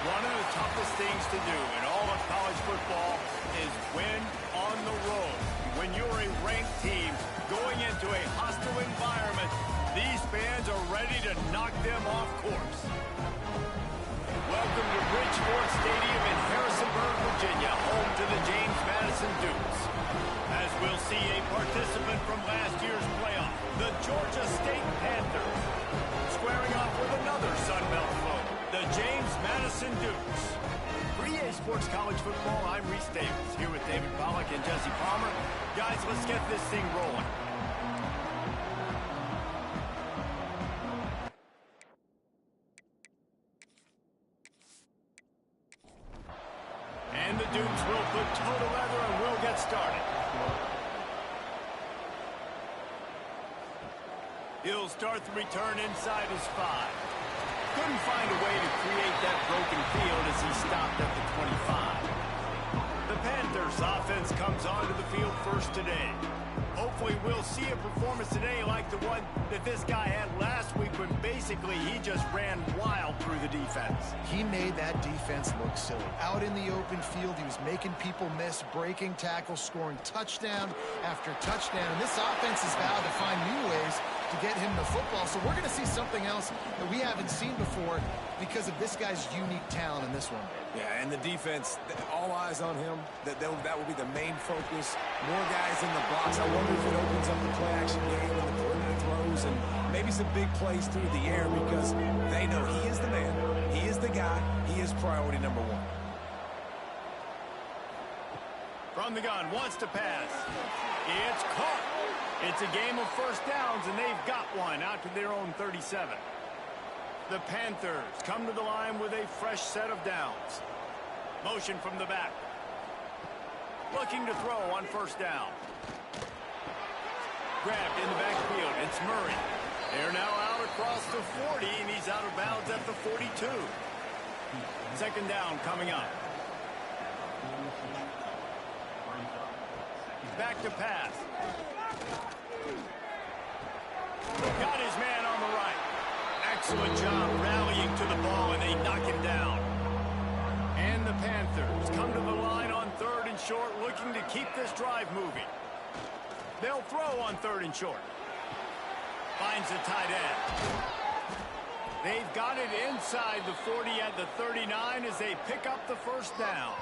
One of the toughest things to do in all of college football is win on the road. When you're a ranked team going into a hostile environment, these fans are ready to knock them off course. Welcome to Bridgeport Stadium in Harrisonburg, Virginia, home to the James Madison Dukes. As we'll see a participant from last year's playoff, the Georgia State Panthers, squaring off with another Sun Belt foe, the James Madison Dukes. For EA Sports College Football, I'm Reese Davis, here with David Pollack and Jesse Palmer. Guys, let's get this thing rolling. And the Dukes will put toe to leather and we'll get started. He'll start the return inside his 5. Couldn't find a way to create that broken field as he stopped at the 25. The Panthers offense comes onto the field first today. Hopefully we'll see a performance today like the one that this guy had last week when basically he just ran wild through the defense. He made that defense look silly. Out in the open field, he was making people miss, breaking tackles, scoring touchdown after touchdown. And this offense has vowed to find new ways to get him the football. So we're going to see something else that we haven't seen before because of this guy's unique talent in this one. Yeah, and the defense, all eyes on him. That will be the main focus. More guys in the box. I wonder if it opens up the play-action game and the perimeter throws and maybe some big plays through the air because they know he is the man. He is the guy. He is priority number 1. From the gun, wants to pass. It's caught. It's a game of first downs, and they've got one out to their own 37. The Panthers come to the line with a fresh set of downs. Motion from the back. Looking to throw on first down. Grabbed in the backfield. It's Murray. They're now out across the 40, and he's out of bounds at the 42. Second down coming up. Back to pass. Got his man on the right. Excellent job rallying to the ball, and they knock him down. And the Panthers come to the line on 3rd and short, looking to keep this drive moving. They'll throw on 3rd and short. Finds the tight end. They've got it inside the 40 at the 39 as they pick up the first down.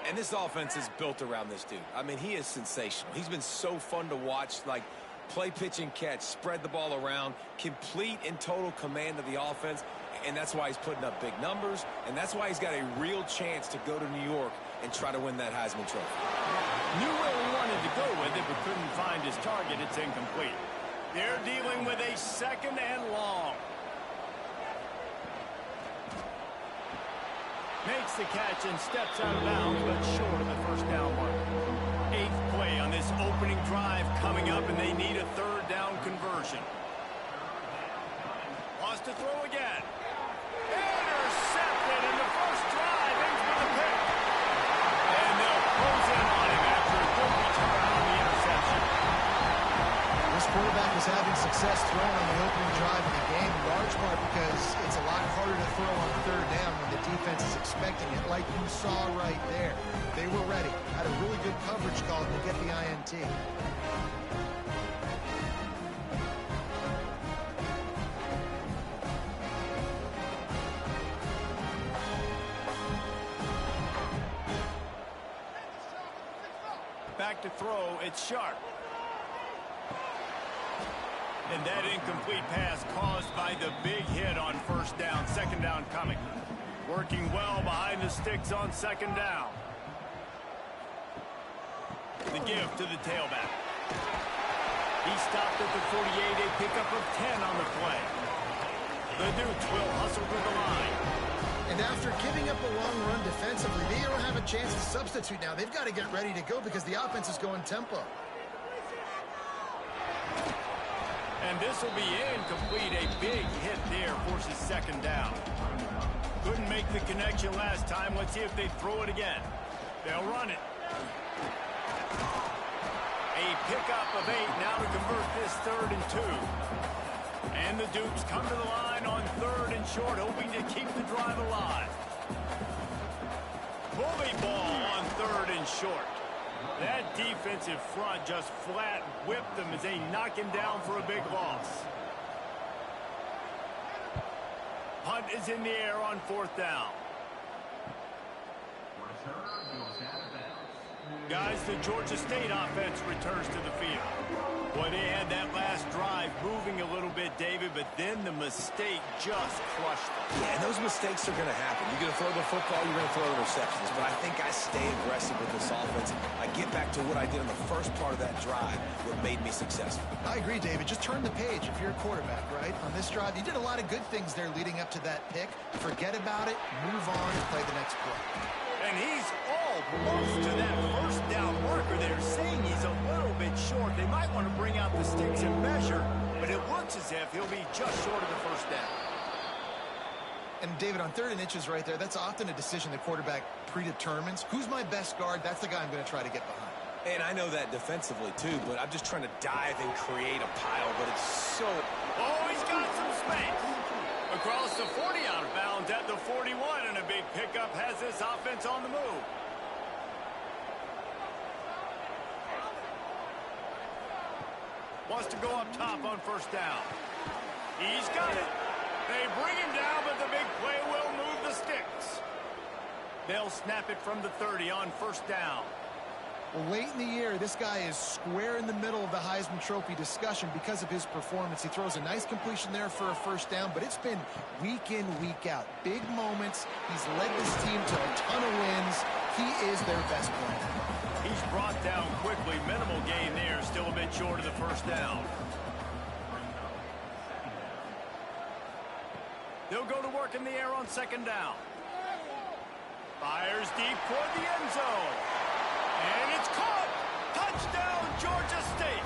And this offense is built around this dude. I mean, he is sensational. He's been so fun to watch, like play, pitch, and catch, spread the ball around, complete and total command of the offense, and that's why he's putting up big numbers, and that's why he's got a real chance to go to New York and try to win that Heisman Trophy. Knew where he wanted to go with it, but couldn't find his target. It's incomplete. They're dealing with a 2nd and long. Makes the catch and steps out of bounds, but short of the first down mark. 8th play on this opening drive coming up, and they need a 3rd down conversion. Wants to throw again. Intercepted, and the first drive ends with a pick. And they'll close in on him after a good return on the interception. This quarterback was having success throwing on the opening drive of the game, in large part because it's a lot harder to throw on 3rd down when the defense is expecting it, like you saw right there. They were ready. Had a really good coverage call to get the INT. Back to throw, it's Sharp. And that incomplete pass caused by the big hit on first down. 2nd down coming. Working well behind the sticks on 2nd down. The give to the tailback. He stopped at the 48, a pickup of 10 on the play. The Dukes will hustle to the line. And after giving up a long run defensively, they don't have a chance to substitute now. They've got to get ready to go because the offense is going tempo. And this will be incomplete. A big hit there forces 2nd down. Couldn't make the connection last time. Let's see if they throw it again. They'll run it. A pickup of 8 now to convert this 3rd and 2. And the Dukes come to the line on 3rd and short, hoping to keep the drive alive. short. That defensive front just flat whipped them as they knock him down for a big loss. Punt is in the air on 4th down. Guys, the Georgia State offense returns to the field. Boy, they had that last drive moving a little bit, David, but then the mistake just crushed them. Yeah, and those mistakes are going to happen. You're going to throw the football, you're going to throw interceptions. But I think I stay aggressive with this offense. I get back to what I did in the first part of that drive, what made me successful. I agree, David. Just turn the page if you're a quarterback, right? On this drive, you did a lot of good things there leading up to that pick. Forget about it, move on, and play the next play. And he's almost to that first down marker. They're saying he's a little bit short. They might want to bring out the sticks and measure, but it looks as if he'll be just short of the first down. And, David, on 3rd and inches right there, that's often a decision the quarterback predetermines. Who's my best guard? That's the guy I'm going to try to get behind. And I know that defensively, too, but I'm just trying to dive and create a pile, but it's so... Oh, he's got some space. Across the 40, out of bounds at the 41, and a big pickup has this offense on the move. Wants to go up top on 1st down. He's got it. They bring him down, but the big play will move the sticks. They'll snap it from the 30 on 1st down. Well, late in the year, this guy is square in the middle of the Heisman Trophy discussion because of his performance. He throws a nice completion there for a 1st down, but it's been week in, week out. Big moments. He's led this team to a ton of wins. He is their best player. He's brought down quickly. Minimal gain there. Still a bit short of the 1st down. They'll go to work in the air on 2nd down. Fires deep toward the end zone. And it's caught. Touchdown, Georgia State.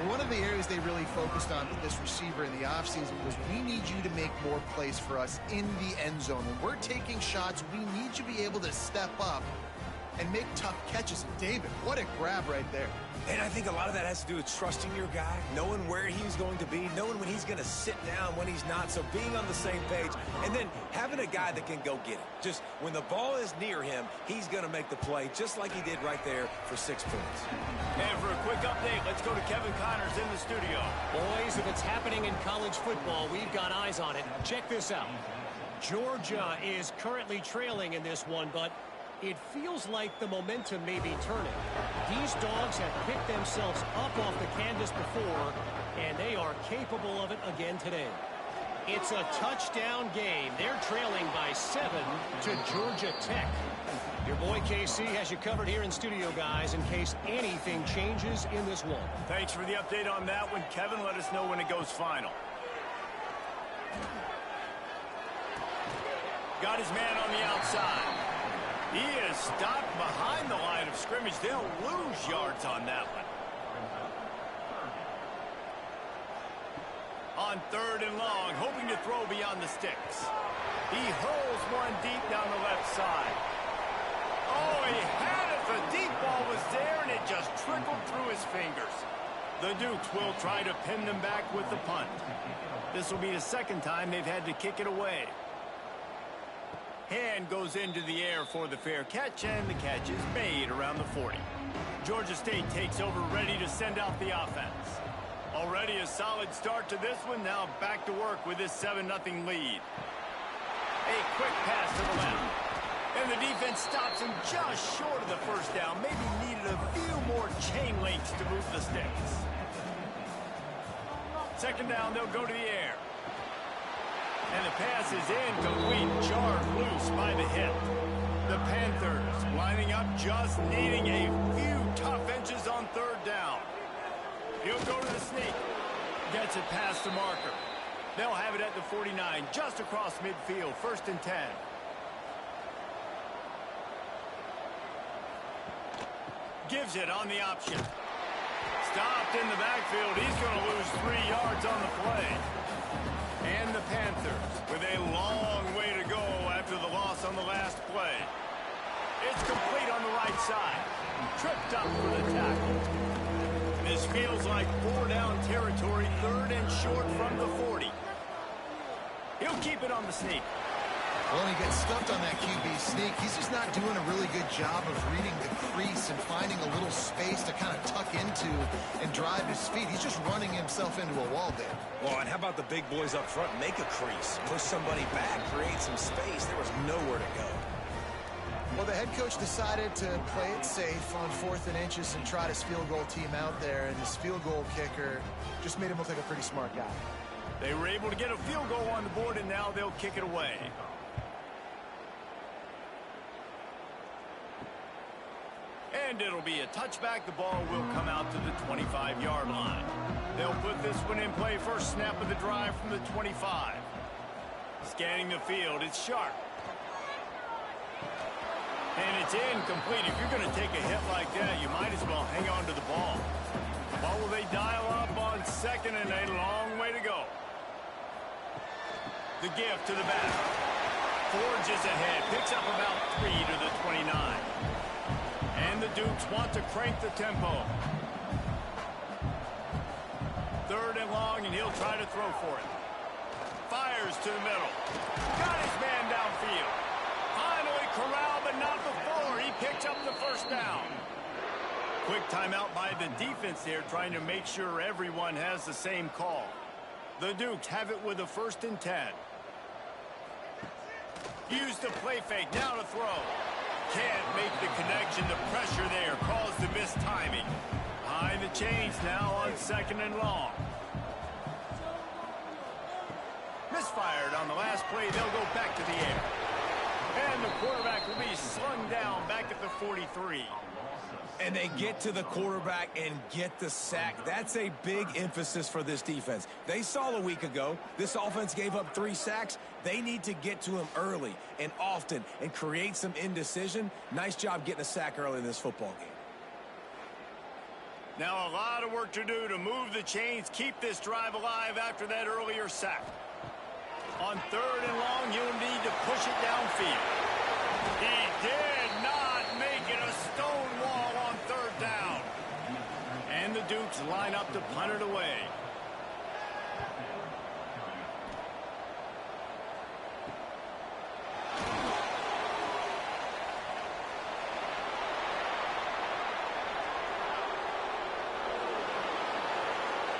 One of the areas they really focused on with this receiver in the offseason was we need you to make more plays for us in the end zone. When we're taking shots, we need you to be able to step up and make tough catches. And David, what a grab right there. And I think a lot of that has to do with trusting your guy, knowing where he's going to be, knowing when he's going to sit down, when he's not, so being on the same page, and then having a guy that can go get it. Just when the ball is near him, he's going to make the play, just like he did right there for 6 points. And for a quick update, let's go to Kevin Connors in the studio. Boys, if it's happening in college football, we've got eyes on it. Check this out. Georgia is currently trailing in this one, but it feels like the momentum may be turning. These dogs have picked themselves up off the canvas before, and they are capable of it again today. It's a touchdown game. They're trailing by 7 to Georgia Tech. Your boy KC has you covered here in studio, guys, in case anything changes in this one. Thanks for the update on that one, Kevin. Let us know when it goes final. Got his man on the outside. He is stopped behind the line of scrimmage. They'll lose yards on that one. On 3rd and long, hoping to throw beyond the sticks. He hurls one deep down the left side. Oh, he had it. The deep ball was there, and it just trickled through his fingers. The Dukes will try to pin them back with the punt. This will be the 2nd time they've had to kick it away. Hand goes into the air for the fair catch, and the catch is made around the 40. Georgia State takes over, ready to send out the offense. Already a solid start to this one. Now back to work with this 7-0 lead. A quick pass to the left. And the defense stops him just short of the 1st down. Maybe needed a few more chain links to move the sticks. 2nd down, they'll go to the air. And the pass is incomplete, jarred loose by the hip. The Panthers lining up, just needing a few tough inches on 3rd down. He'll go to the sneak. Gets it past the marker. They'll have it at the 49, just across midfield, 1st and 10. Gives it on the option. Stopped in the backfield. He's going to lose 3 yards on the play. And the Panthers with a long way to go after the loss on the last play. It's complete on the right side. Tripped up for the tackle. This feels like 4-down territory, 3rd and short from the 40. He'll keep it on the sneak. Well, he gets stuffed on that QB sneak. He's just not doing a really good job of reading the crease and finding a little space to kind of tuck into and drive his feet. He's just running himself into a wall there. Well, and how about the big boys up front? Make a crease, push somebody back, create some space. There was nowhere to go. Well, the head coach decided to play it safe on 4th and inches and trot his field goal team out there, and this field goal kicker just made him look like a pretty smart guy. They were able to get a field goal on the board, and now they'll kick it away. And it'll be a touchback. The ball will come out to the 25-yard line. They'll put this one in play. First snap of the drive from the 25. Scanning the field, it's Sharp. And it's incomplete. If you're going to take a hit like that, you might as well hang on to the ball. What will they dial up on 2nd and a long way to go? The give to the back. Forges ahead. Picks up about 3 to the 29. And the Dukes want to crank the tempo. 3rd and long, and he'll try to throw for it. Fires to the middle. Got his man downfield. Finally corralled, but not before. He picks up the first down. Quick timeout by the defense there, trying to make sure everyone has the same call. The Dukes have it with a 1st and 10. Use the play fake, now to throw. Can't make the connection. The pressure there caused the missed timing. Behind the chains now on 2nd and long. Misfired on the last play. They'll go back to the air. And the quarterback will be slung down back at the 43. And they get to the quarterback and get the sack. That's a big emphasis for this defense. They saw a week ago, this offense gave up 3 sacks. They need to get to him early and often and create some indecision. Nice job getting a sack early in this football game. Now a lot of work to do to move the chains, keep this drive alive after that earlier sack. On 3rd and long, he'll need to push it downfield. He did not make it a stone wall on 3rd down. And the Dukes line up to punt it away.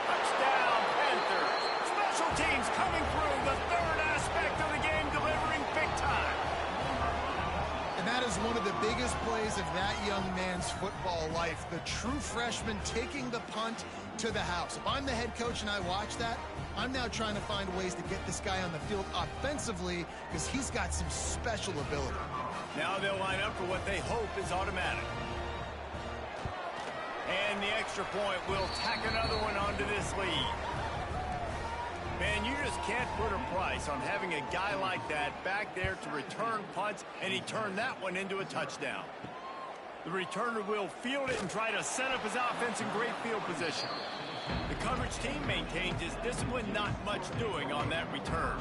Touchdown, Panthers. Special teams coming through. The 3rd aspect of the game, delivering big time. And that is one of the biggest plays of that young man's football life. The true freshman taking the punt to the house. If I'm the head coach and I watch that, I'm now trying to find ways to get this guy on the field offensively because he's got some special ability. Now they'll line up for what they hope is automatic. And the extra point will tack another one onto this lead. Man, you just can't put a price on having a guy like that back there to return punts, and he turned that one into a touchdown. The returner will field it and try to set up his offense in great field position. The coverage team maintains his discipline, not much doing on that return.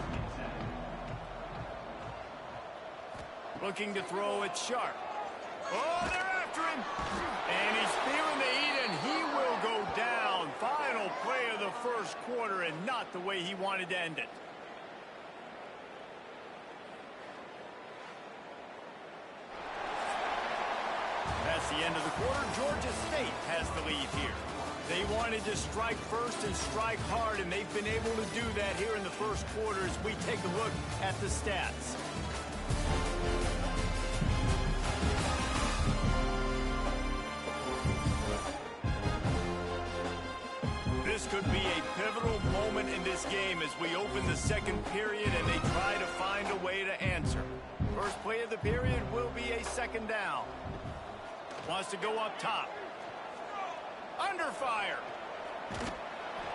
Looking to throw it Sharp. Oh, they're after him. And he's feeling the heat, and he will go down. Final play of the 1st quarter, and not the way he wanted to end it. That's the end of the quarter. Georgia State has the lead here. They wanted to strike first and strike hard, and they've been able to do that here in the 1st quarter as we take a look at the stats. This could be a pivotal moment in this game as we open the 2nd period and they try to find a way to answer. First play of the period will be a 2nd down. Wants to go up top. Under fire.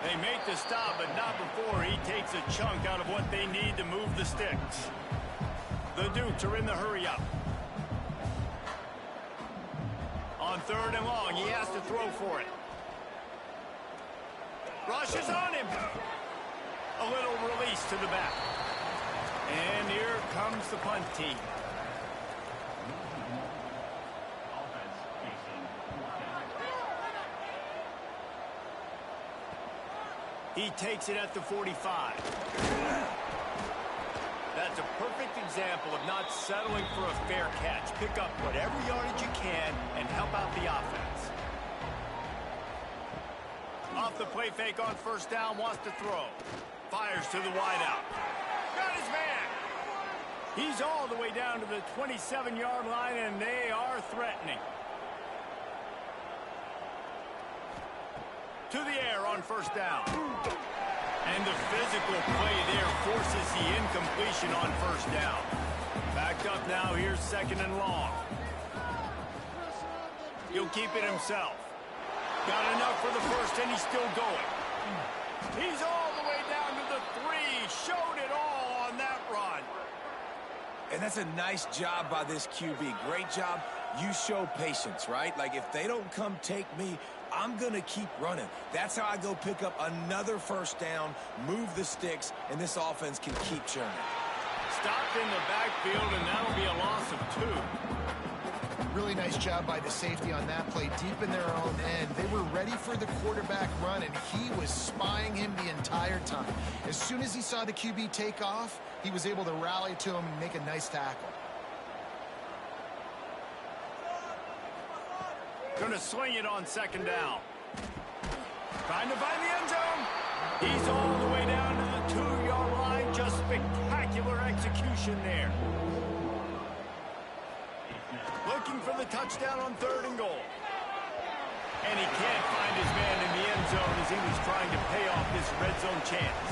They make the stop, but not before he takes a chunk out of what they need to move the sticks. The Dukes are in the hurry up. On 3rd and long, he has to throw for it. Rushes on him. A little release to the back. And here comes the punt team. He takes it at the 45. That that's a perfect example of not settling for a fair catch. Pick up whatever yardage you can and help out the offense. Off the play fake on first down, wants to throw. Fires to the wideout. Got his man. He's all the way down to the 27-yard line, and they are threatening. To the air on first down. And the physical play there forces the incompletion on first down. Backed up now, here's second and long. He'll keep it himself. Got enough for the first, and he's still going. He's all the way down to the 3. Showed it all on that run. And that's a nice job by this QB. Great job. You show patience, right? Like, if they don't come take me, I'm going to keep running. That's how I go pick up another first down, move the sticks, and this offense can keep churning. Stopped in the backfield, and that'll be a loss of 2. Really nice job by the safety on that play, deep in their own end. They were ready for the quarterback run, and he was spying him the entire time. As soon as he saw the QB take off, he was able to rally to him and make a nice tackle. Going to swing it on second down. Trying to find the end zone. He's all the way down to the 2-yard line. Just spectacular execution there. Looking for the touchdown on 3rd and goal. And he can't find his man in the end zone as he was trying to pay off this red zone chance.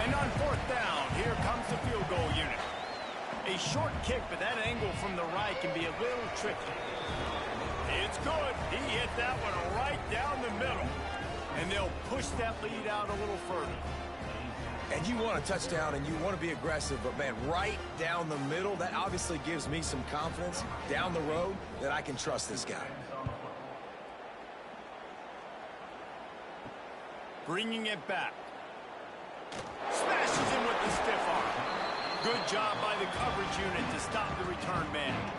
And on 4th down, here comes the field goal unit. A short kick, but that angle from the right can be a little tricky. It's good. He hit that one right down the middle. And they'll push that lead out a little further. And you want a touchdown and you want to be aggressive, but, man, right down the middle, that obviously gives me some confidence down the road that I can trust this guy. Bringing it back. Smashes him with the stiff arm. Good job by the coverage unit to stop the return man.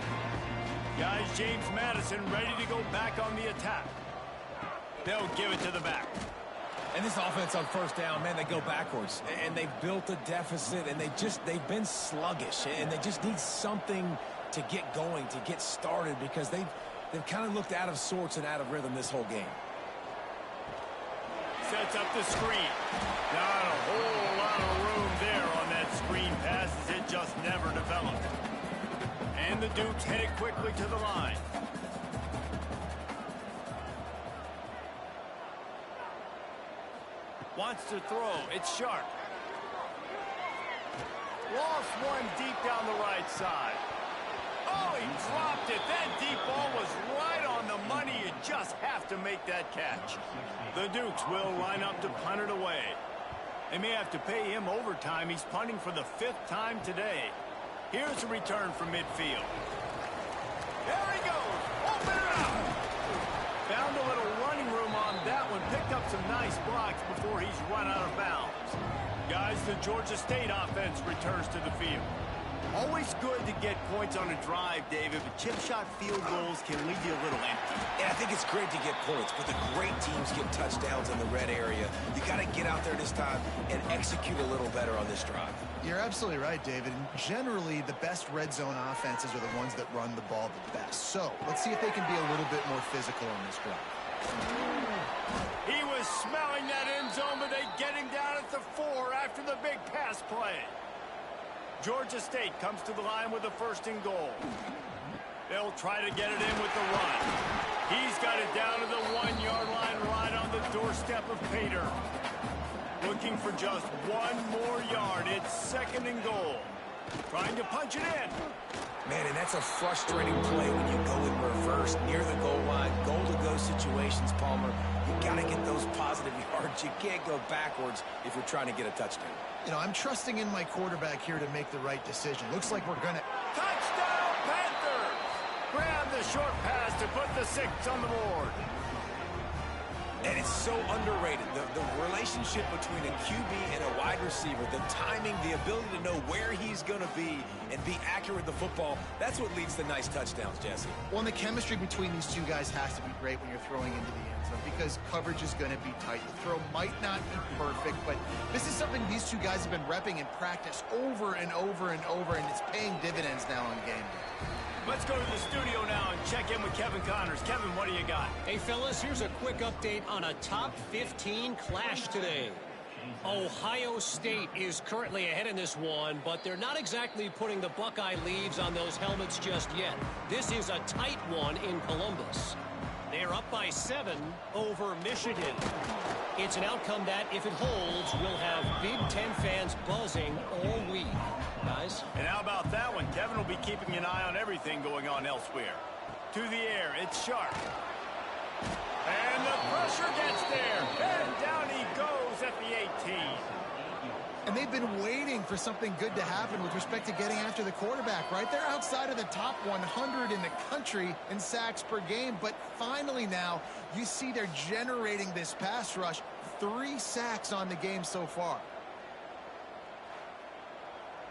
Guys, James Madison ready to go back on the attack. They'll give it to the back. And this offense on first down, man, they go backwards. And they've built a deficit, and they've been sluggish. And they just need something to get going, to get started, because they've kind of looked out of sorts and out of rhythm this whole game. Sets up the screen. Not a whole lot of room there on that screen pass as it just never developed. And the Dukes headed quickly to the line. Wants to throw. It's Sharp. Lost one deep down the right side. Oh, he dropped it. That deep ball was right on the money. You just have to make that catch. The Dukes will line up to punt it away. They may have to pay him overtime. He's punting for the 5th time today. Here's a return from midfield. There he goes. Open it up. Found a little running room on that one. Picked up some nice blocks before he's run out of bounds. Guys, the Georgia State offense returns to the field. Always good to get points on a drive, David, but chip shot field goals can leave you a little empty. And I think it's great to get points, but the great teams get touchdowns in the red area. You got to get out there this time and execute a little better on this drive. You're absolutely right, David. And generally, the best red zone offenses are the ones that run the ball the best. So let's see if they can be a little bit more physical on this drive. He was smelling that end zone, but they get him down at the 4 after the big pass play. Georgia State comes to the line with a 1st and goal. They'll try to get it in with the run. He's got it down to the 1-yard line right on the doorstep of Pater. Looking for just one more yard. It's 2nd and goal. Trying to punch it in. Man, and that's a frustrating play when you go in reverse near the goal line. Goal-to-go situations, Palmer. You got to get those positive yards. You can't go backwards if you're trying to get a touchdown. You know, I'm trusting in my quarterback here to make the right decision. Looks like we're going to... Touchdown, Panthers! Grab the short pass to put the 6 on the board. And it's so underrated. The relationship between a QB and a wide receiver, the timing, the ability to know where he's going to be and be accurate with the football, that's what leads to nice touchdowns, Jesse. Well, and the chemistry between these two guys has to be great when you're throwing into the end zone. him because coverage is going to be tight. The throw might not be perfect, but this is something these two guys have been repping in practice over and over and over, and it's paying dividends now on game day. Let's go to the studio now and check in with Kevin Connors. Kevin, what do you got? Hey, fellas, here's a quick update on a top 15 clash today. Ohio State is currently ahead in this one, but they're not exactly putting the Buckeye leaves on those helmets just yet. This is a tight one in Columbus. They're up by 7 over Michigan. It's an outcome that, if it holds, will have Big Ten fans buzzing all week. Guys? And how about that one? Kevin will be keeping an eye on everything going on elsewhere. To the air, it's Sharp. And the pressure gets there. And down he goes at the 18. And they've been waiting for something good to happen with respect to getting after the quarterback, right? They're outside of the top 100 in the country in sacks per game, but finally now you see they're generating this pass rush. 3 sacks on the game so far.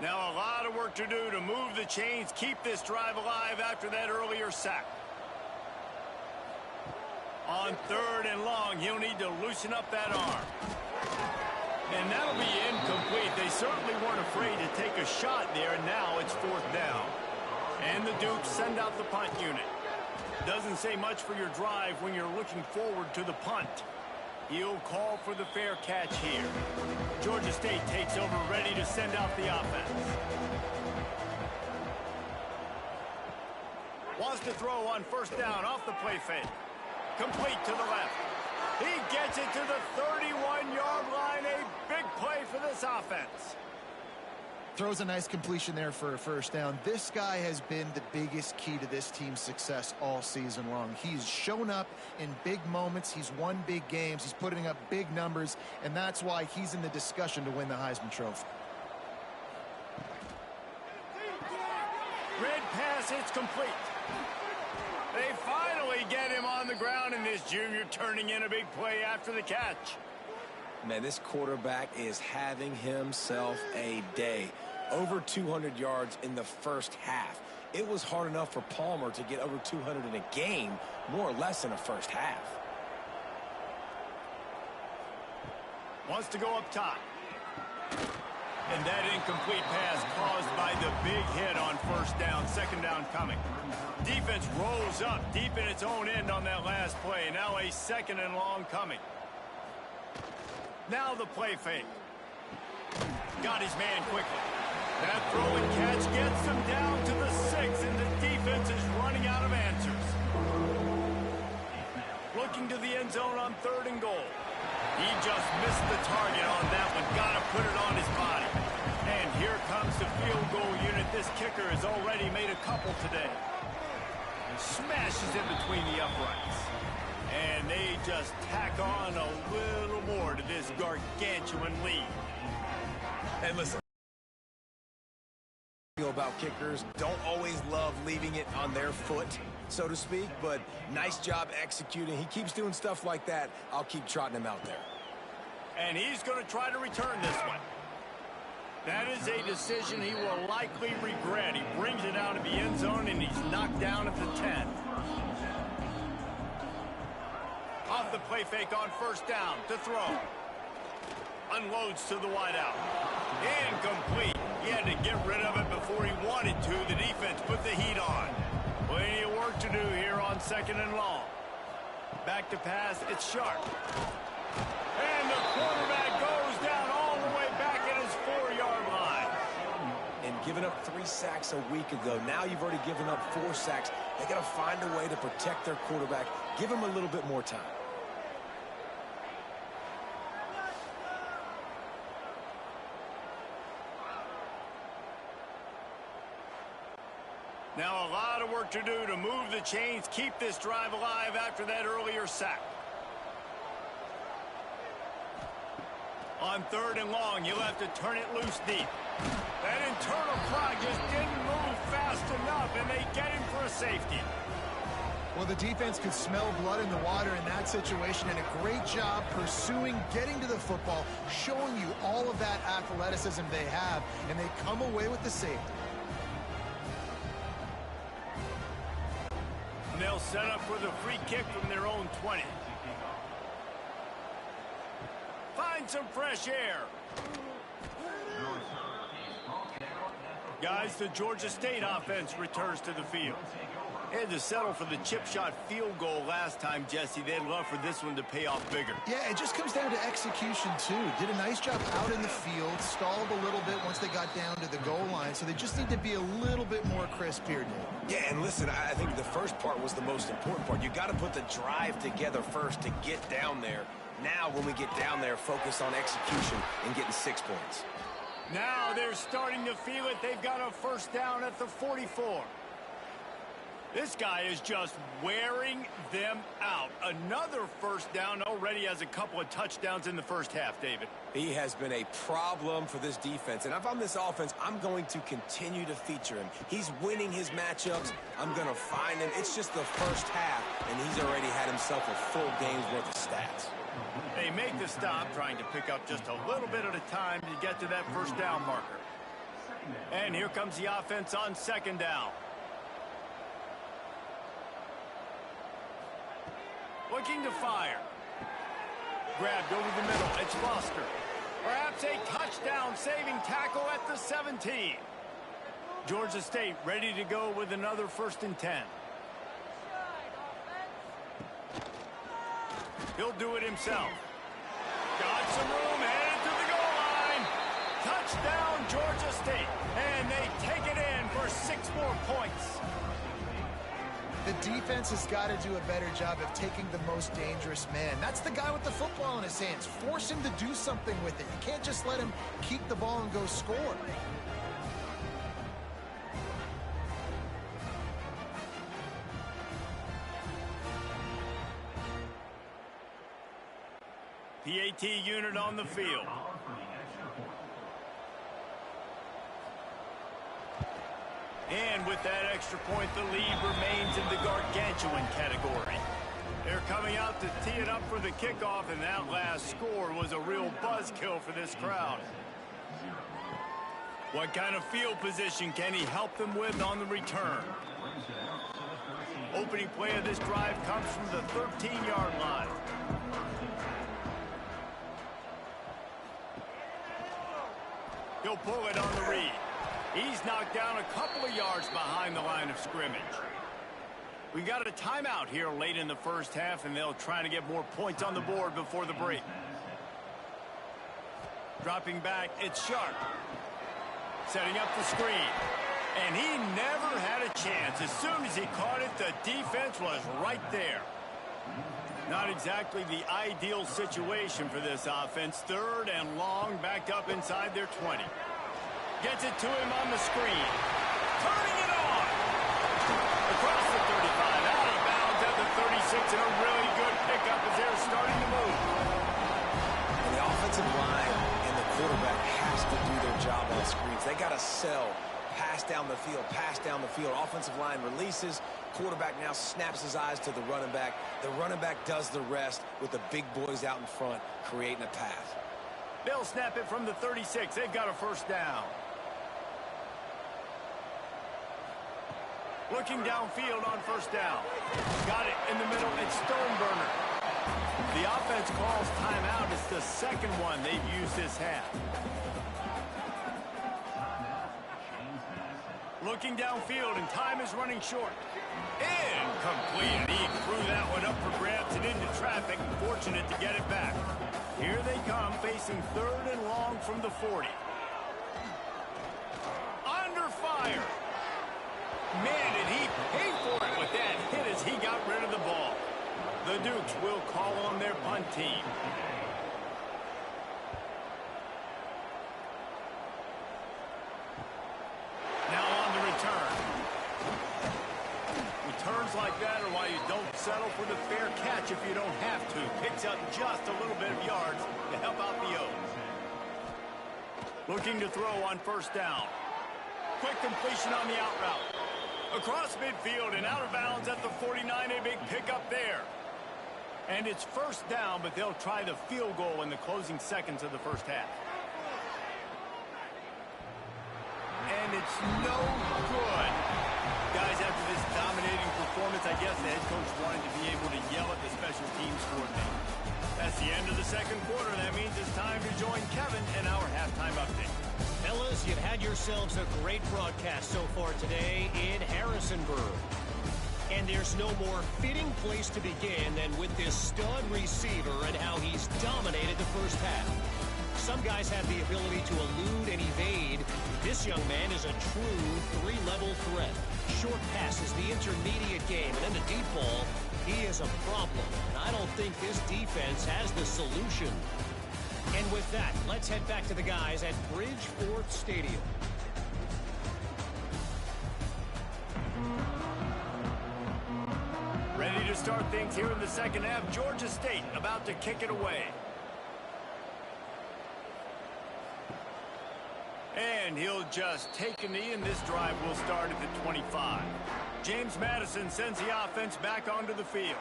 Now a lot of work to do to move the chains, keep this drive alive after that earlier sack. On 3rd and long, he'll need to loosen up that arm. And that'll be incomplete. They certainly weren't afraid to take a shot there, and now it's 4th down. And the Dukes send out the punt unit. Doesn't say much for your drive when you're looking forward to the punt. He'll call for the fair catch here. Georgia State takes over, ready to send out the offense. Wants to throw on 1st down off the play fake. Complete to the left. He gets it to the 31-yard line. A big play for this offense. Throws a nice completion there for a 1st down. This guy has been the biggest key to this team's success all season long. He's shown up in big moments. He's won big games. He's putting up big numbers, and that's why he's in the discussion to win the Heisman Trophy. Red pass, it's complete. They finally get him on the ground, and this junior turning in a big play after the catch. Man, this quarterback is having himself a day. Over 200 yards in the 1st half. It was hard enough for Palmer to get over 200 in a game, more or less in a 1st half. Wants to go up top. And that incomplete pass caused by the big hit on 1st down, 2nd down coming. Defense rolls up deep in its own end on that last play. Now a 2nd and long coming. Now the play fake. Got his man quickly. That throw and catch gets him down to the 6, and the defense is running out of answers. Looking to the end zone on 3rd and goal. He just missed the target on that one. Got to put it on his body. And here comes the field goal unit. This kicker has already made a couple today. Smashes in between the uprights. And they just tack on a little more to this gargantuan lead. And listen, about kickers don't always love leaving it on their foot, so to speak, but nice job executing. He keeps doing stuff like that. I'll keep trotting him out there. And he's going to try to return this one. That is a decision he will likely regret. He brings it out of the end zone, and he's knocked down at the 10. Off the play fake on 1st down to throw. Unloads to the wideout. Incomplete. He had to get rid of it before he wanted to. The defense put the heat on. Plenty of work to do here on 2nd and long. Back to pass. It's Sharp. And the quarterback goes down all the way back at his 4-yard line. And giving up 3 sacks a week ago. Now you've already given up 4 sacks. They got to find a way to protect their quarterback. Give him a little bit more time. Now a lot of work to do to move the chains, keep this drive alive after that earlier sack. On 3rd and long, you'll have to turn it loose deep. That internal clock just didn't move fast enough, and they get him for a safety. Well, the defense could smell blood in the water in that situation, and a great job pursuing, getting to the football, showing you all of that athleticism they have, and they come away with the safety. And they'll set up for the free kick from their own 20. find some fresh air. Guys, the Georgia State offense returns to the field. They had to settle for the chip shot field goal last time, Jesse. They'd love for this one to pay off bigger. Yeah, it just comes down to execution, too. Did a nice job out in the field, stalled a little bit once they got down to the goal line, so they just need to be a little bit more crisp here, Dave. Yeah, and listen, I think the first part was the most important part. You got to put the drive together first to get down there. Now, when we get down there, focus on execution and getting 6 points. Now they're starting to feel it. They've got a first down at the 44. This guy is just wearing them out. Another first down, already has a couple of touchdowns in the first half, David. He has been a problem for this defense. And if I'm this offense, I'm going to continue to feature him. He's winning his matchups. I'm going to find him. It's just the first half, and he's already had himself a full game's worth of stats. They make the stop, trying to pick up just a little bit at a time to get to that first down marker. And here comes the offense on second down. Looking to fire. Grabbed over the middle. It's Foster. Perhaps a touchdown-saving tackle at the 17. Georgia State ready to go with another 1st and 10. He'll do it himself. Got some room, headed to the goal line. Touchdown, Georgia State. And they take it in for 6 more points. The defense has got to do a better job of taking the most dangerous man. That's the guy with the football in his hands. Force him to do something with it. You can't just let him keep the ball and go score. PAT unit on the field. And with that extra point, the lead remains in the gargantuan category. They're coming out to tee it up for the kickoff, and that last score was a real buzzkill for this crowd. What kind of field position can he help them with on the return? Opening play of this drive comes from the 13-yard line. He'll pull it on the read. He's knocked down a couple of yards behind the line of scrimmage. We got a timeout here late in the first half, and they'll try to get more points on the board before the break. Dropping back, it's Sharp. Setting up the screen. And he never had a chance. As soon as he caught it, the defense was right there. Not exactly the ideal situation for this offense. 3rd and long, backed up inside their 20. Gets it to him on the screen. Turning it on. Across the 35, out of bounds at the 36, and a really good pickup as they're starting to move. And the offensive line and the quarterback has to do their job on screens. They got to sell. Pass down the field, pass down the field. Offensive line releases. Quarterback now snaps his eyes to the running back. The running back does the rest with the big boys out in front, creating a path. They'll snap it from the 36. They've got a first down. Looking downfield on first down. Got it in the middle. It's Stoneburner. The offense calls timeout. It's the second one they've used this half. Looking downfield, and time is running short. Incomplete. He threw that one up for grabs and into traffic. Fortunate to get it back. Here they come, facing 3rd and long from the 40. Under fire. Man, did he pay for it with that hit as he got rid of the ball. The Dukes will call on their punt team. Now on the return. Returns like that are why you don't settle for the fair catch if you don't have to. Picks up just a little bit of yards to help out the O's. Looking to throw on first down. Quick completion on the out route. Across midfield and out of bounds at the 49, a big pickup there. And it's first down, but they'll try the field goal in the closing seconds of the first half. And it's no good. Guys, after this dominating performance, I guess the head coach wanted to be able to yell at the special teams coordinator. That's the end of the second quarter. That means it's time ourselves a great broadcast so far today in Harrisonburg. And there's no more fitting place to begin than with this stud receiver and how he's dominated the first half. Some guys have the ability to elude and evade. This young man is a true three-level threat. Short passes, the intermediate game, and then the deep ball, he is a problem. And I don't think this defense has the solution. And with that, let's head back to the guys at Bridgeport Stadium. Ready to start things here in the second half. Georgia State about to kick it away. And he'll just take a knee, and this drive will start at the 25. James Madison sends the offense back onto the field.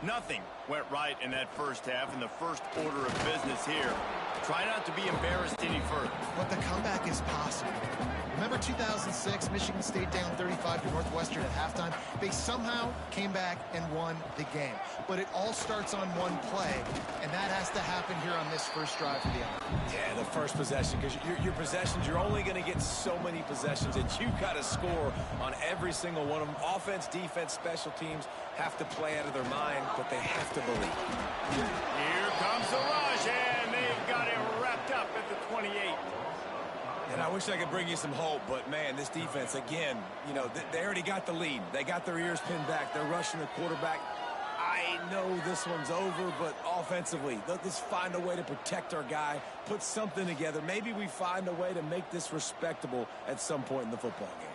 Nothing went right in that first half, in the first order of business here. Try not to be embarrassed any further. But the comeback is possible. Remember 2006, Michigan State down 35 to Northwestern at halftime? They somehow came back and won the game. But it all starts on one play, and that has to happen here on this first drive for the offense. Yeah, the first possession, because your possessions, you're only going to get so many possessions, and you've got to score on every single one of them. Offense, defense, special teams have to play out of their mind, but they have to believe. Here comes the rush, and they've got it wrapped up at the 28. And I wish I could bring you some hope, but, man, this defense, again, you know, they already got the lead. They got their ears pinned back. They're rushing the quarterback. I know this one's over, but offensively, let's find a way to protect our guy, put something together. Maybe we find a way to make this respectable at some point in the football game.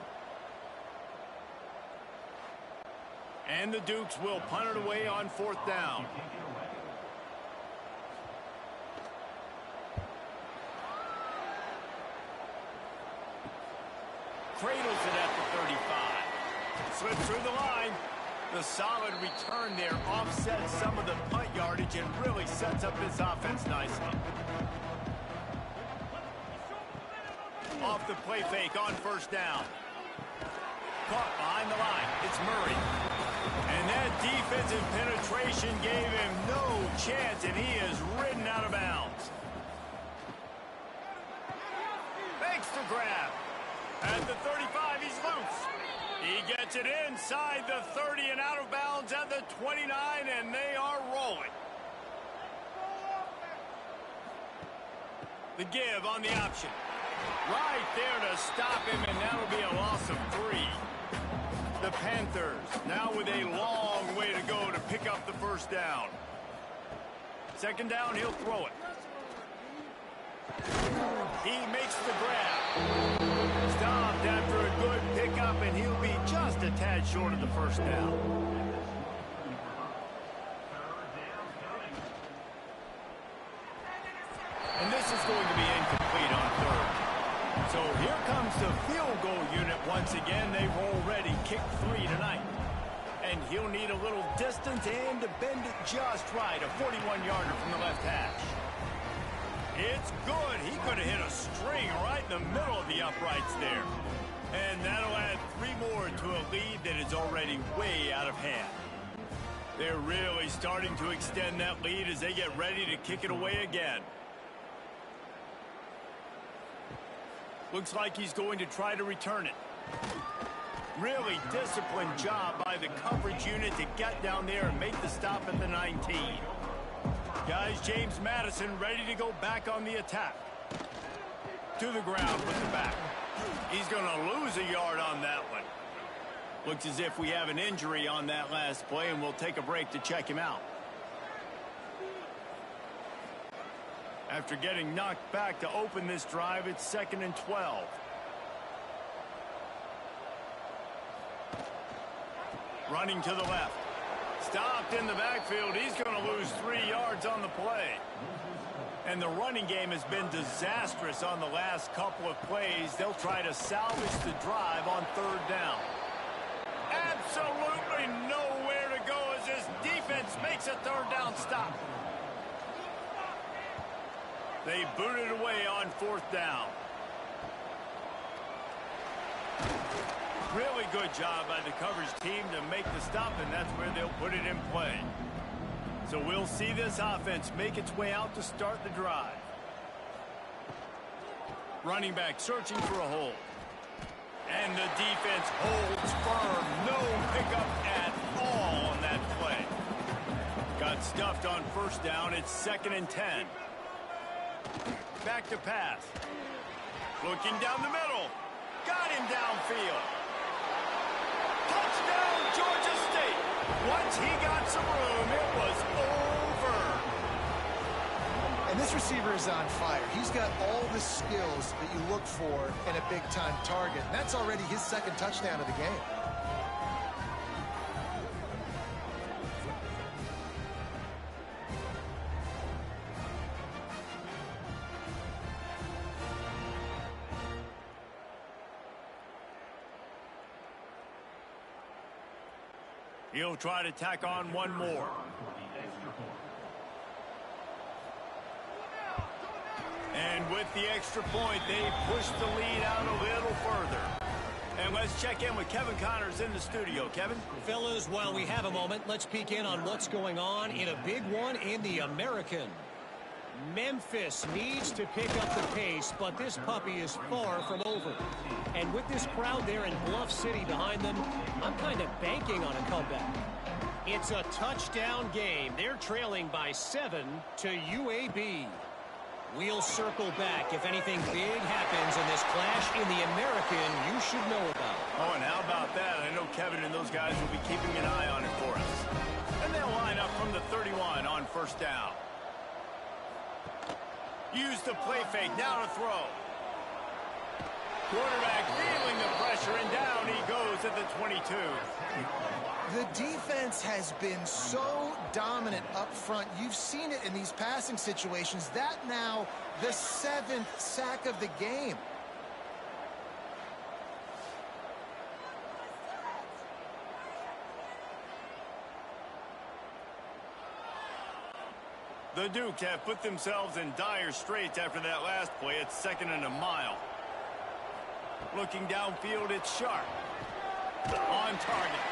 And the Dukes will punt it away on fourth down. Cradles it at the 35. Slips through the line. The solid return there offsets some of the punt yardage and really sets up this offense nicely. Off the play fake on first down. Caught behind the line. It's Murray. And that defensive penetration gave him no chance, and he is ridden out of bounds. Makes the grab. At the 35, he's loose. He gets it inside the 30 and out of bounds at the 29, and they are rolling. The give on the option. Right there to stop him, and that'll be a loss of 3. The Panthers now with a long way to go to pick up the first down. Second down, he'll throw it. He makes the grab. Stopped after a good pickup, and he'll be just a tad short of the first down. And this is going to be incomplete on third. So here comes the field goal unit once again. They roll ready, kick 3 tonight. And he'll need a little distance and to bend it just right. A 41-yarder from the left hash. It's good. He could have hit a string right in the middle of the uprights there. And that'll add 3 more to a lead that is already way out of hand. They're really starting to extend that lead as they get ready to kick it away again. Looks like he's going to try to return it. Really disciplined job by the coverage unit to get down there and make the stop at the 19. Guys, James Madison ready to go back on the attack. To the ground with the back. He's going to lose a yard on that one. Looks as if we have an injury on that last play, and we'll take a break to check him out. After getting knocked back to open this drive, it's 2nd and 12. Running to the left. Stopped in the backfield. He's going to lose 3 yards on the play. And the running game has been disastrous on the last couple of plays. They'll try to salvage the drive on third down. Absolutely nowhere to go as this defense makes a third down stop. They boot it away on fourth down. Really good job by the coverage team to make the stop, and that's where they'll put it in play. So we'll see this offense make its way out to start the drive. Running back searching for a hole. And the defense holds firm. No pickup at all on that play. Got stuffed on first down. It's 2nd and 10. Back to pass. Looking down the middle. Got him downfield. Touchdown, Georgia State. Once he got some room, it was over. And this receiver is on fire. He's got all the skills that you look for in a big-time target. And that's already his 2nd touchdown of the game. He'll try to tack on one more. And with the extra point, they push the lead out a little further. And let's check in with Kevin Connors in the studio. Kevin? Fellas, while we have a moment, let's peek in on what's going on in a big one in the American. Memphis needs to pick up the pace, but this puppy is far from over. And with this crowd there in Bluff City behind them, I'm kind of banking on a comeback. It's a touchdown game. They're trailing by 7 to UAB. We'll circle back if anything big happens in this clash in the American you should know about. Oh, and how about that? I know Kevin and those guys will be keeping an eye on it for us. And they'll line up from the 31 on first down. Use the play fake, now to throw. Quarterback feeling the pressure, and down he goes at the 22. The defense has been so dominant up front. You've seen it in these passing situations. That now the 7th sack of the game. The Duke have put themselves in dire straits after that last play. It's 2nd and a mile. Looking downfield, it's Sharp. On target.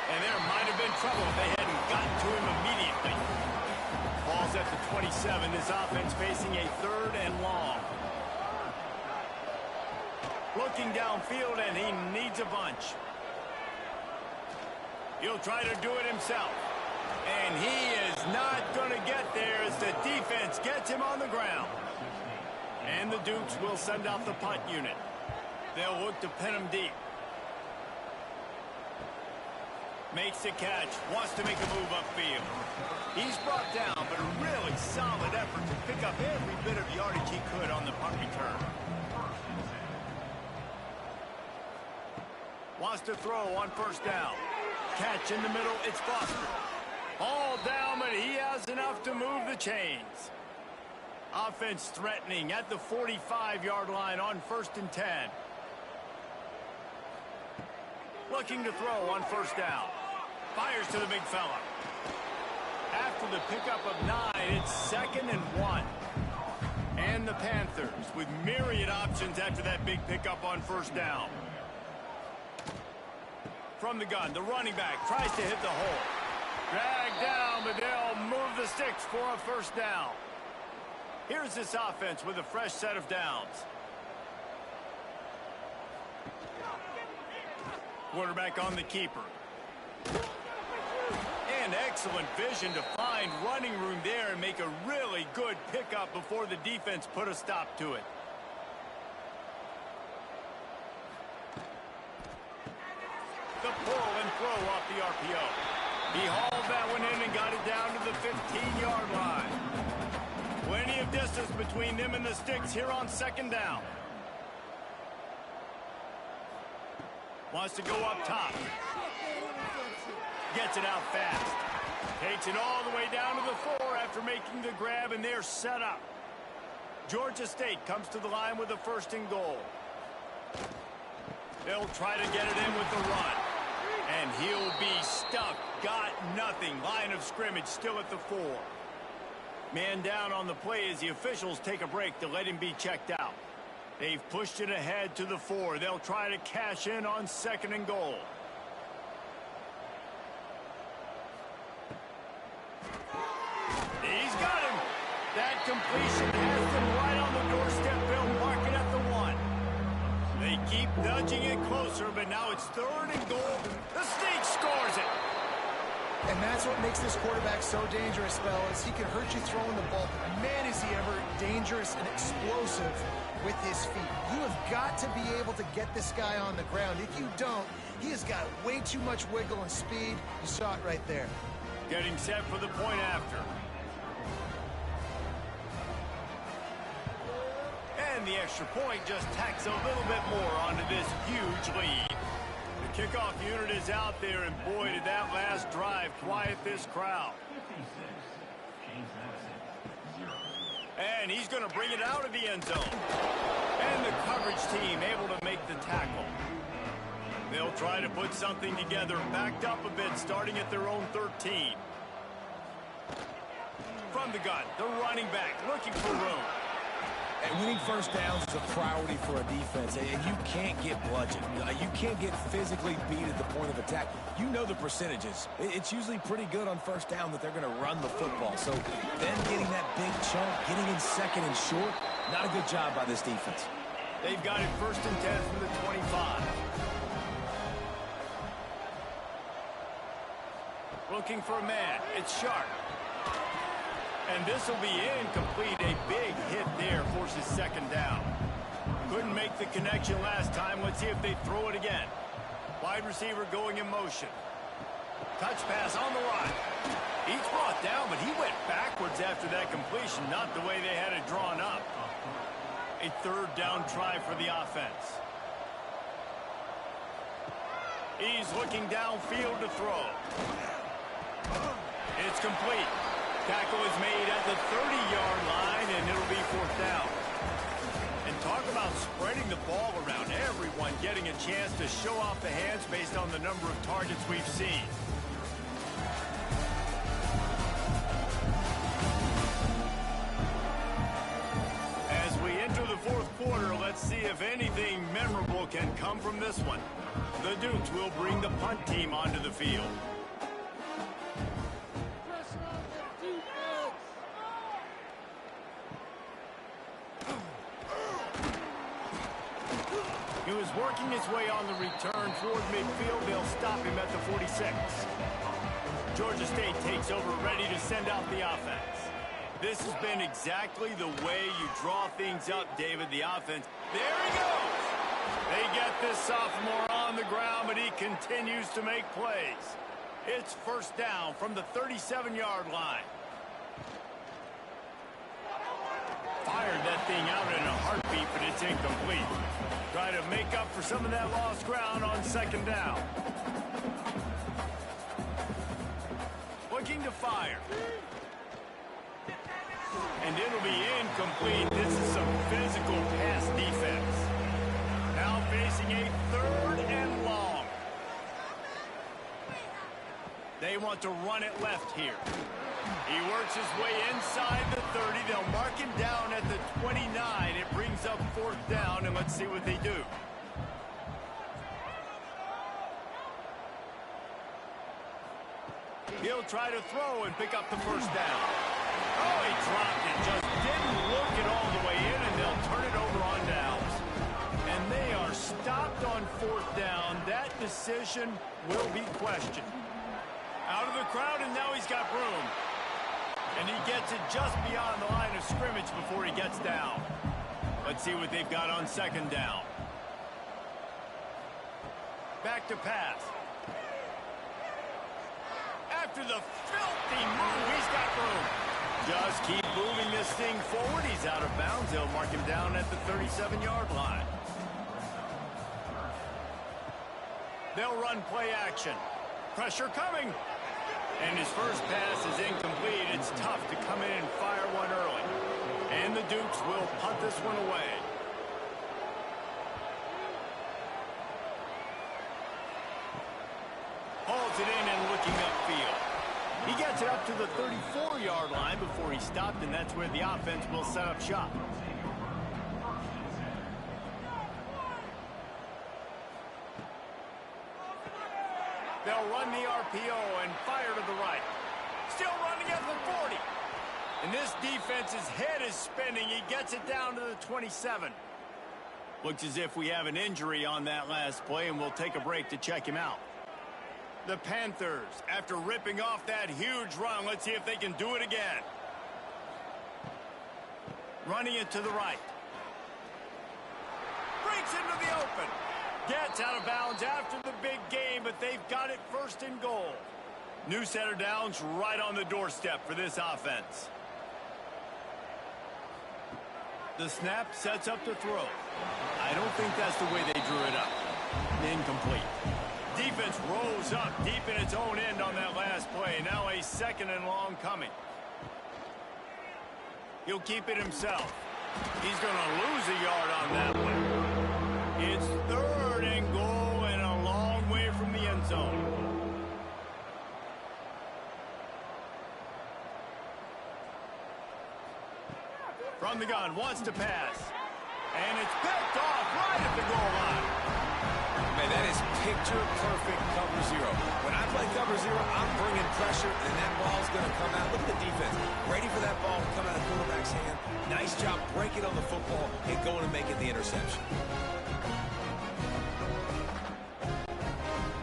And there might have been trouble if they hadn't gotten to him immediately. Ball's at the 27. This offense facing a 3rd and long. Looking downfield, and he needs a bunch. He'll try to do it himself. And he is not going to get there as the defense gets him on the ground. And the Dukes will send out the punt unit. They'll look to pin him deep. Makes the catch, wants to make a move upfield. He's brought down, but a really solid effort to pick up every bit of yardage he could on the punt return. Wants to throw on first down. Catch in the middle, it's Foster. All down, but he has enough to move the chains. Offense threatening at the 45-yard line on 1st and 10. Looking to throw on first down. Fires to the big fella. After the pickup of 9, it's 2nd and 1. And the Panthers with myriad options after that big pickup on first down. From the gun, the running back tries to hit the hole. Dragged down, but they'll move the sticks for a first down. Here's this offense with a fresh set of downs. Quarterback on the keeper. And excellent vision to find running room there and make a really good pickup before the defense put a stop to it. The pull and throw off the RPO. He hauled that one in and got it down to the 15-yard line. Plenty of distance between them and the sticks here on 2nd down. Wants to go up top. Gets it out fast. Takes it all the way down to the 4 after making the grab, and they're set up. Georgia State comes to the line with a 1st and goal. They'll try to get it in with the run. And he'll be stuck. Got nothing. Line of scrimmage still at the 4. Man down on the play as the officials take a break to let him be checked out. They've pushed it ahead to the 4. They'll try to cash in on 2nd and goal. He's got him. That completion has them right on the doorstep. They'll mark it at the 1. keep nudging it closer, but now it's 3rd and goal. The Sneak scores it. And that's what makes this quarterback so dangerous, fellas. He can hurt you throwing the ball, but man, is he ever dangerous and explosive with his feet. You have got to be able to get this guy on the ground. If you don't, he has got way too much wiggle and speed. You saw it right there. Getting set for the point after. And the extra point just tacks a little bit more onto this huge lead. The kickoff unit is out there, and boy, did that last drive quiet this crowd. And he's going to bring it out of the end zone. And the coverage team able to make the tackle. They'll try to put something together, backed up a bit, starting at their own 13. From the gun, the running back looking for room. And winning first downs is a priority for a defense, and you can't get bludgeoned. You can't get physically beat at the point of attack. You know the percentages. It's usually pretty good on first down that they're going to run the football. So then getting that big chunk, getting in 2nd and short, not a good job by this defense. They've got it 1st and 10 from the 25. Looking for a man. It's Sharp. And this will be incomplete. A big hit there forces 2nd down. Couldn't make the connection last time. Let's see if they throw it again. Wide receiver going in motion. Touch pass on the run. He's brought down, but he went backwards after that completion. Not the way they had it drawn up. A 3rd down try for the offense. He's looking downfield to throw. It's complete. Tackle is made at the 30-yard line, and it'll be 4th down. And talk about spreading the ball around. Everyone getting a chance to show off the hands based on the number of targets we've seen. As we enter the 4th quarter, let's see if anything memorable can come from this one. The Dukes will bring the punt team onto the field. He was working his way on the return toward midfield. They'll stop him at the 46. Georgia State takes over, ready to send out the offense. This has been exactly the way you draw things up, David, the offense. There he goes! They get this sophomore on the ground, but he continues to make plays. It's 1st down from the 37-yard line. Fired that thing out in a heartbeat, but it's incomplete. Try to make up for some of that lost ground on 2nd down. Looking to fire. And it'll be incomplete. This is some physical pass defense. Now facing a 3rd and long. They want to run it left here. He works his way inside the 30. They'll mark him down at the 29. It brings up 4th down, and let's see what they do. He'll try to throw and pick up the 1st down. Oh, he dropped it. Just didn't look it all the way in, and they'll turn it over on downs. And they are stopped on 4th down. That decision will be questioned. Out of the crowd, and now he's got room. And he gets it just beyond the line of scrimmage before he gets down. Let's see what they've got on 2nd down. Back to pass. After the filthy move, he's got room. Just keep moving this thing forward. He's out of bounds. They'll mark him down at the 37-yard line. They'll run play action. Pressure coming. And his first pass is incomplete. It's tough to come in and fire one early. And the Dukes will punt this one away. Hauls it in and looking upfield. He gets it up to the 34-yard line before he stopped, and that's where the offense will set up shop. They'll run the RPO and fire to the right. Still running at the 40. And this defense's head is spinning. He gets it down to the 27. Looks as if we have an injury on that last play, and we'll take a break to check him out. The Panthers, after ripping off that huge run, let's see if they can do it again. Running it to the right. Breaks into the open. Gets out of bounds after the big game, but they've got it first and goal. New set of downs right on the doorstep for this offense. The snap sets up the throw. I don't think that's the way they drew it up. Incomplete. Defense rose up deep in its own end on that last play. Now a second and long coming. He'll keep it himself. He's going to lose a yard on that one. It's third and goal and a long way from the end zone. From the gun, wants to pass. And it's picked off right at the goal line. Man, that is picture-perfect cover zero. When I play cover zero, I'm bringing pressure, and that ball's going to come out. Look at the defense. Ready for that ball to come out of the quarterback's hand. Nice job breaking on the football and going and making the interception.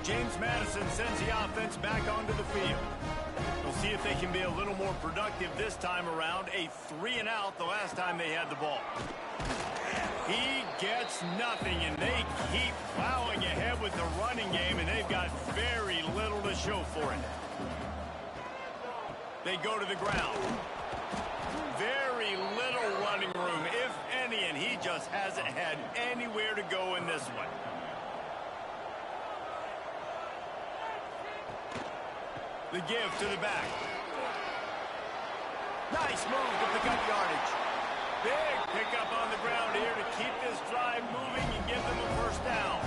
James Madison sends the offense back onto the field. We'll see if they can be a little more productive this time around. A 3-and-out the last time they had the ball. He gets nothing, and they keep plowing ahead with the running game, and they've got very little to show for it. They go to the ground. Very little running room, if any, and he just hasn't had anywhere to go in this one. The give to the back. Nice move to pick up yardage. Big pickup on the ground here to keep this drive moving and give them a first down.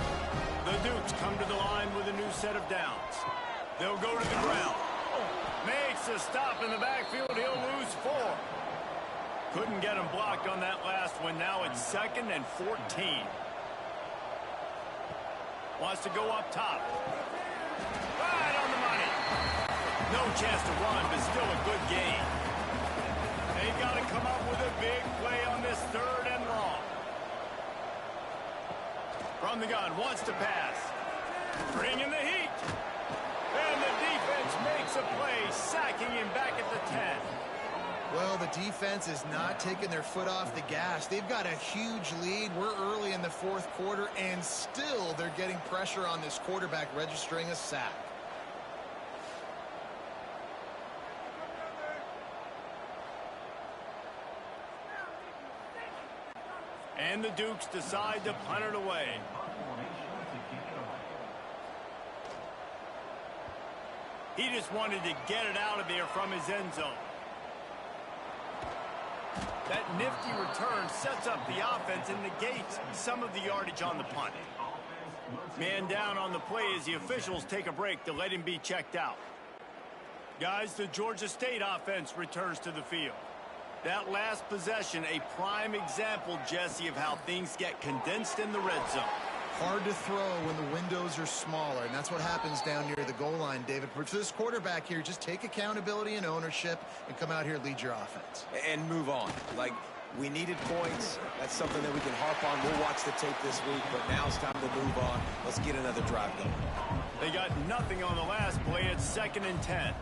The Dukes come to the line with a new set of downs. They'll go to the ground. Makes a stop in the backfield. He'll lose 4. Couldn't get him blocked on that last one. Now it's 2nd and 14. Wants to go up top. Right on the money. No chance to run, but still a good gain. They've got to come up with a big play on this 3rd and long. From the gun, wants to pass. Bringing the heat. And the defense makes a play, sacking him back at the 10. Well, the defense is not taking their foot off the gas. They've got a huge lead. We're early in the 4th quarter, and still they're getting pressure on this quarterback, registering a sack. And the Dukes decide to punt it away. He just wanted to get it out of there from his end zone. That nifty return sets up the offense and negates some of the yardage on the punt. Man down on the play as the officials take a break to let him be checked out. Guys, the Georgia State offense returns to the field. That last possession, a prime example, Jesse, of how things get condensed in the red zone. Hard to throw when the windows are smaller, and that's what happens down near the goal line, David. For this quarterback here, just take accountability and ownership and come out here and lead your offense. And move on. Like, we needed points. That's something that we can harp on. We'll watch the tape this week, but now it's time to move on. Let's get another drive going. They got nothing on the last play. It's 2nd and 10.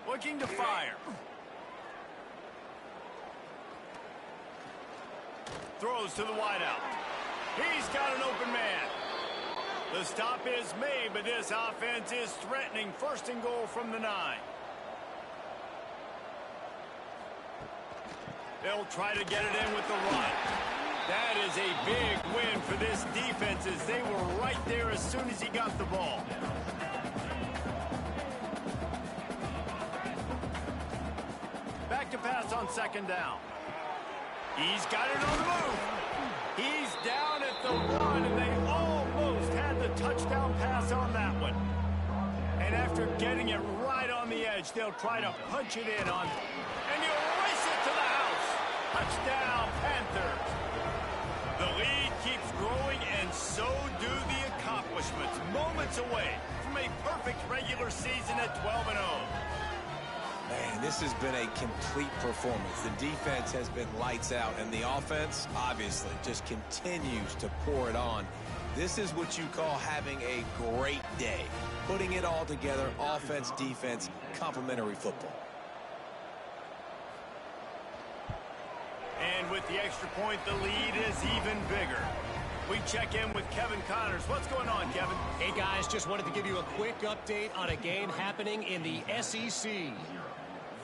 Looking to fire. Throws to the wideout. He's got an open man. The stop is made, but this offense is threatening 1st and goal from the 9. They'll try to get it in with the run. That is a big win for this defense as they were right there as soon as he got the ball. Back to pass on 2nd down. He's got it on the move. He's down at the 1, and they almost had the touchdown pass on that one. And after getting it right on the edge, they'll try to punch it in on, and he'll race it to the house. Touchdown, Panthers. The lead keeps growing, and so do the accomplishments. Moments away from a perfect regular season at 12-0. Man, this has been a complete performance. The defense has been lights out, and the offense, obviously, just continues to pour it on. This is what you call having a great day. Putting it all together, offense, defense, complementary football. And with the extra point, the lead is even bigger. We check in with Kevin Connors. What's going on, Kevin? Hey, guys, just wanted to give you a quick update on a game happening in the SEC.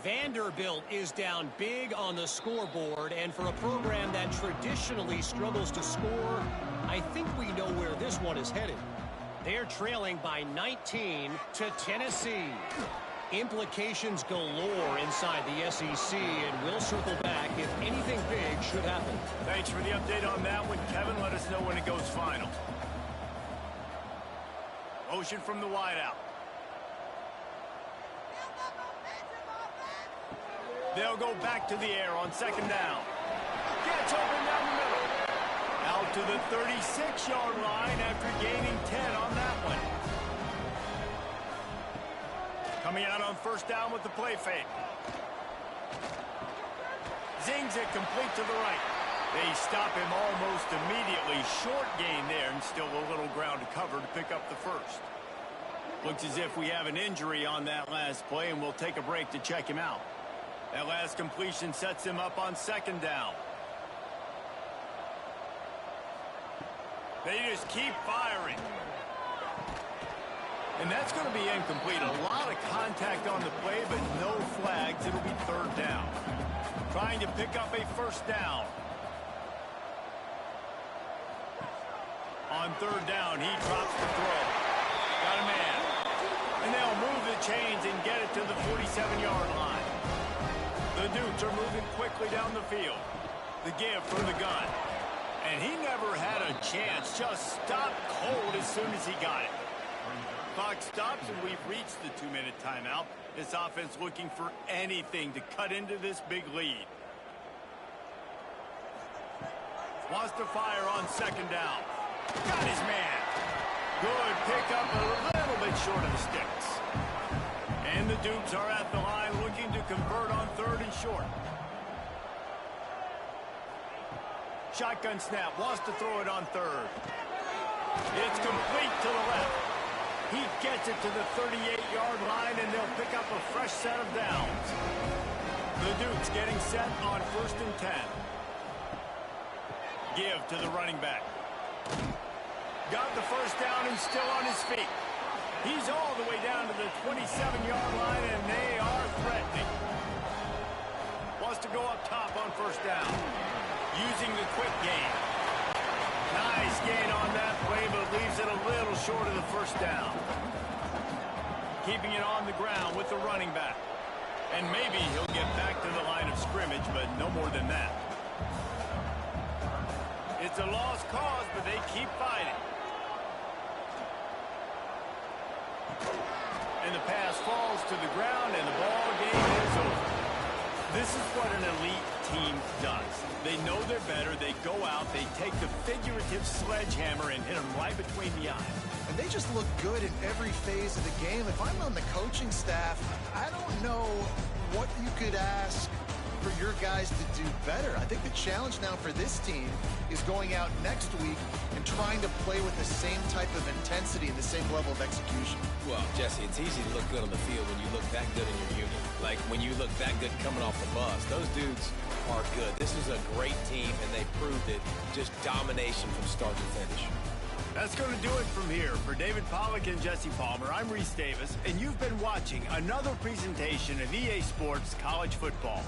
Vanderbilt is down big on the scoreboard, and for a program that traditionally struggles to score, I think we know where this one is headed. They're trailing by 19 to Tennessee. Implications galore inside the SEC, and we'll circle back if anything big should happen. Thanks for the update on that one, Kevin. Let us know when it goes final. Motion from the wideout. They'll go back to the air on second down. Gets open down the middle. Out to the 36-yard line after gaining 10 on that one. Coming out on first down with the play fake. Zings it complete to the right. They stop him almost immediately. Short gain there, and still a little ground to cover to pick up the first. Looks as if we have an injury on that last play, and we'll take a break to check him out. That last completion sets him up on second down. They just keep firing. And that's going to be incomplete. A lot of contact on the play, but no flags. It'll be third down. Trying to pick up a first down. On third down, he drops the throw. Got a man. And they'll move the chains and get it to the 47-yard line. The Dukes are moving quickly down the field. The give for the gun. And he never had a chance. Just stopped cold as soon as he got it. Clock stops, and we've reached the 2-minute timeout. This offense looking for anything to cut into this big lead. Wants to fire on second down. Got his man. Good pickup, a little bit short of the sticks. And the Dukes are at the line looking to convert on third and short. Shotgun snap, wants to throw it on third. It's complete to the left. He gets it to the 38-yard line, and they'll pick up a fresh set of downs. The Dukes getting set on first and 10. Give to the running back. Got the first down and still on his feet. He's all the way down to the 27-yard line, and they are threatening. Wants to go up top on first down. Using the quick gain. Nice gain on that play, but leaves it a little short of the first down. Keeping it on the ground with the running back. And maybe he'll get back to the line of scrimmage, but no more than that. It's a lost cause, but they keep fighting. And the pass falls to the ground, and the ball game is over. This is what an elite team does. They know they're better. They go out. They take the figurative sledgehammer and hit them right between the eyes. And they just look good in every phase of the game. If I'm on the coaching staff, I don't know what you could ask for your guys to do better. I think the challenge now for this team is going out next week and trying to play with the same type of intensity and the same level of execution. Well, Jesse, it's easy to look good on the field when you look that good in your unit. Like when you look that good coming off the bus. Those dudes are good. This is a great team, and they proved it. Just domination from start to finish. That's going to do it from here. For David Pollack and Jesse Palmer, I'm Reese Davis, and you've been watching another presentation of EA Sports College Football.